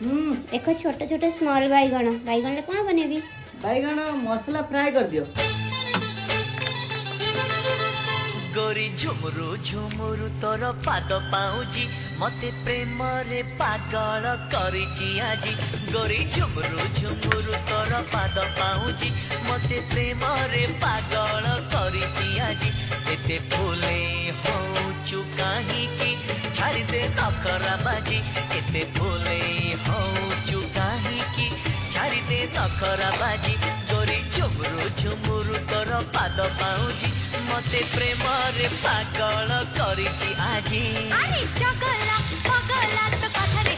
देखो छोटे छोटे स्मॉल बैगण बैगण ले कौन बनेबी बैगन मसला फ्राई कर दियो। गोरी झुमुरु झुमुरु तोर पाद पाउजी मते प्रेम रे पागल करिची आजी। गोरी झुमुरु झुमुरु तोर पाद पाउजी मते प्रेम रे पागल करिची आजी। एते फुले होचु काहींकी छाड़ी दे नखरा बाजी। एते फुले होचु काहींकी छाड़ी दे नखरा बाजी। गोरी झुमुरु झुमुरु तोर पाद पाउजी मते प्रेम रे पागल करिची आजी। अरे चगला पगला तो कथरे